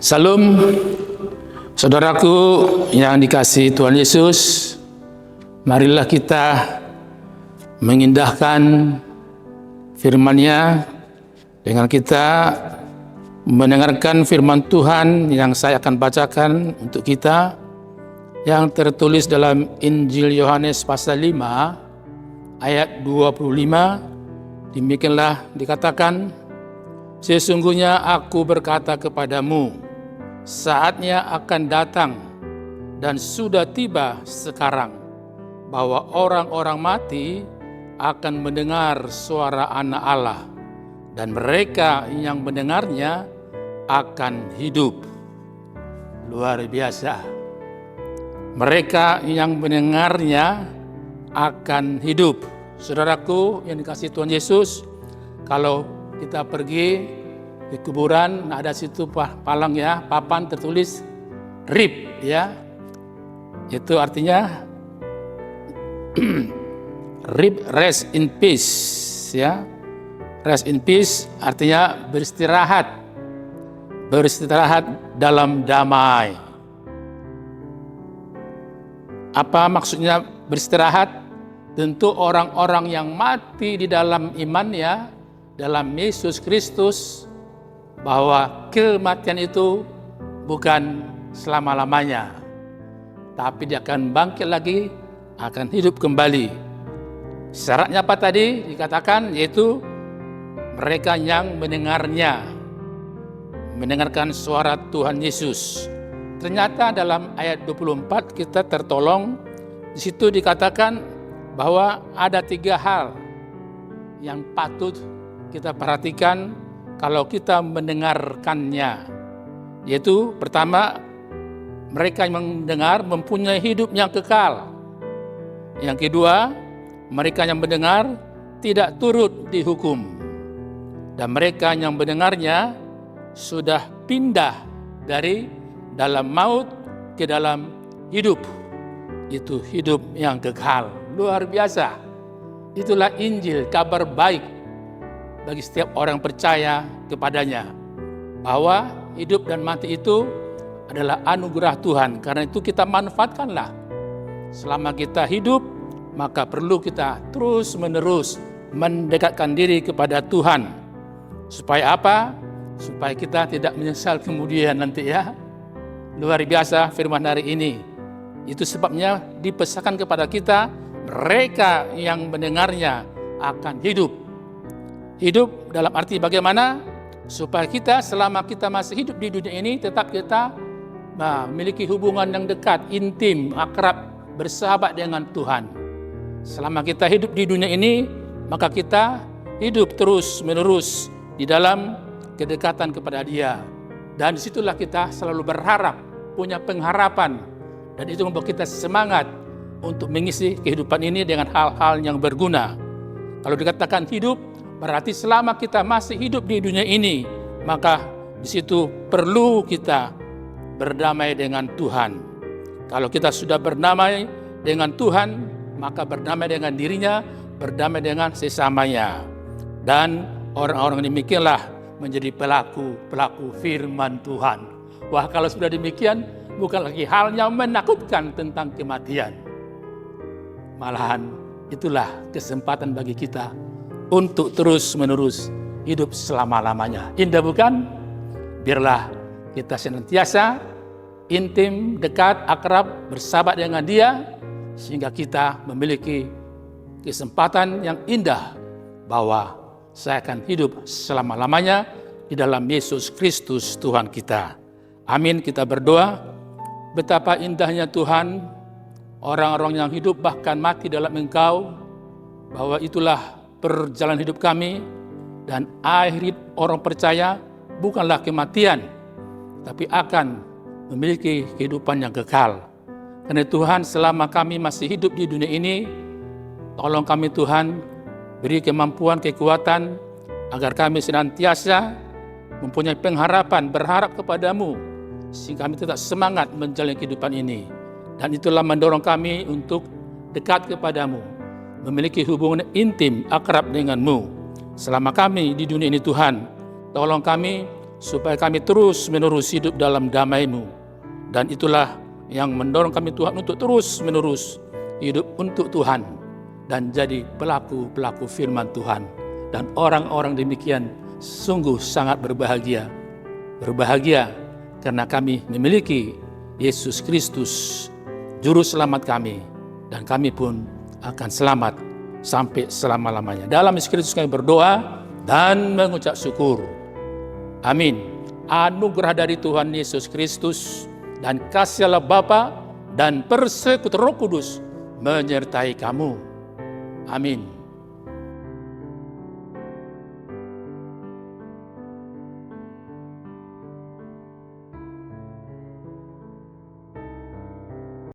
Salam, saudaraku yang dikasihi Tuhan Yesus. Marilah kita mengindahkan firman-Nya dengan kita mendengarkan firman Tuhan yang saya akan bacakan untuk kita, yang tertulis dalam Injil Yohanes pasal 5 ayat 25. Demikianlah dikatakan, "Sesungguhnya aku berkata kepadamu, saatnya akan datang dan sudah tiba sekarang bahwa orang-orang mati akan mendengar suara Anak Allah, dan mereka yang mendengarnya akan hidup." Luar biasa. Mereka yang mendengarnya akan hidup. Saudaraku yang dikasihi Tuhan Yesus, kalau kita pergi di kuburan, ada situ palang ya, papan tertulis RIP ya. Itu artinya RIP, rest in peace ya. Rest in peace artinya beristirahat. Beristirahat dalam damai. Apa maksudnya beristirahat? Tentu orang-orang yang mati di dalam imannya, dalam Yesus Kristus, bahwa kematian itu bukan selama-lamanya, tapi dia akan bangkit lagi, akan hidup kembali. Syaratnya apa tadi dikatakan? Yaitu mereka yang mendengarkan suara Tuhan Yesus. Ternyata dalam ayat 24 kita tertolong. Di situ dikatakan bahwa ada 3 hal yang patut kita perhatikan kalau kita mendengarkannya. Yaitu pertama, mereka yang mendengar mempunyai hidup yang kekal. Yang kedua, mereka yang mendengar tidak turut dihukum. Dan mereka yang mendengarnya sudah pindah dari dalam maut ke dalam hidup. Itu hidup yang kekal. Luar biasa. Itulah Injil, kabar baik bagi setiap orang percaya kepadanya, bahwa hidup dan mati itu adalah anugerah Tuhan. Karena itu kita manfaatkanlah. Selama kita hidup, maka perlu kita terus menerus mendekatkan diri kepada Tuhan. Supaya apa? Supaya kita tidak menyesal kemudian nanti ya. Luar biasa firman hari ini. Itu sebabnya dipesankan kepada kita, mereka yang mendengarnya akan hidup. Hidup dalam arti bagaimana? Supaya kita selama kita masih hidup di dunia ini, tetap kita memiliki hubungan yang dekat, intim, akrab, bersahabat dengan Tuhan. Selama kita hidup di dunia ini, maka kita hidup terus menerus di dalam kedekatan kepada Dia. Dan disitulah kita selalu berharap, punya pengharapan. Dan itu membuat kita semangat untuk mengisi kehidupan ini dengan hal-hal yang berguna. Kalau dikatakan hidup, berarti selama kita masih hidup di dunia ini, maka di situ perlu kita berdamai dengan Tuhan. Kalau kita sudah berdamai dengan Tuhan, maka berdamai dengan dirinya, berdamai dengan sesamanya. Dan orang-orang demikianlah menjadi pelaku firman Tuhan. Wah, kalau sudah demikian, bukan lagi hal yang menakutkan tentang kematian. Malahan itulah kesempatan bagi kita untuk terus-menerus hidup selama-lamanya. Indah bukan? Biarlah kita senantiasa intim, dekat, akrab, bersahabat dengan Dia, sehingga kita memiliki kesempatan yang indah bahwa saya akan hidup selama-lamanya di dalam Yesus Kristus Tuhan kita. Amin. Kita berdoa. Betapa indahnya Tuhan, orang-orang yang hidup bahkan mati dalam Engkau, bahwa itulah perjalanan hidup kami, dan akhir orang percaya bukanlah kematian, tapi akan memiliki kehidupan yang kekal. Karena Tuhan, selama kami masih hidup di dunia ini, tolong kami Tuhan, beri kemampuan, kekuatan, agar kami senantiasa mempunyai pengharapan, berharap kepadamu, sehingga kami tetap semangat menjalani kehidupan ini. Dan itulah mendorong kami untuk dekat kepadamu, memiliki hubungan intim, akrab denganmu. Selama kami di dunia ini Tuhan, tolong kami supaya kami terus-menerus hidup dalam damai-Mu. Dan itulah yang mendorong kami Tuhan untuk terus-menerus hidup untuk Tuhan dan jadi pelaku-pelaku firman Tuhan. Dan orang-orang demikian sungguh sangat berbahagia. Berbahagia karena kami memiliki Yesus Kristus, Juru Selamat kami. Dan kami pun akan selamat sampai selama-lamanya. Dalam Yesus Kristus kami berdoa dan mengucap syukur. Amin. Anugerah dari Tuhan Yesus Kristus dan kasih Allah Bapa dan persekutuan Roh Kudus menyertai kamu. Amin.